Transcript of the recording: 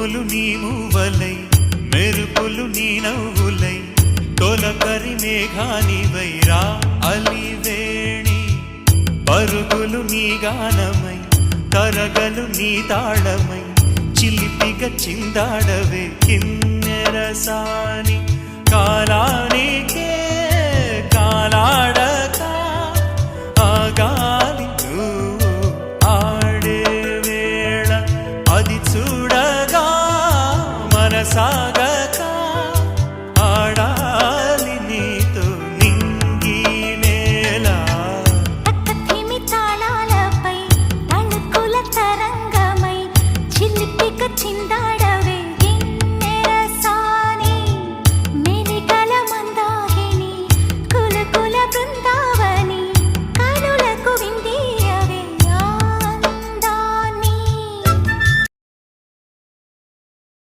పువ్వులు నీ మూవలై మెరుపులు నీ నవ్వులై తొలకరి మేఘానివై రా అలివేణి పరుగులు నీ గానమై తరగలు నీ తాళమై చిలిపిగా చిందాడవే కిన్నెరసాని కాలానికే కాలాడక ఆగాలి నువ్వు ఆడే వేళ అది చూడగా మనసా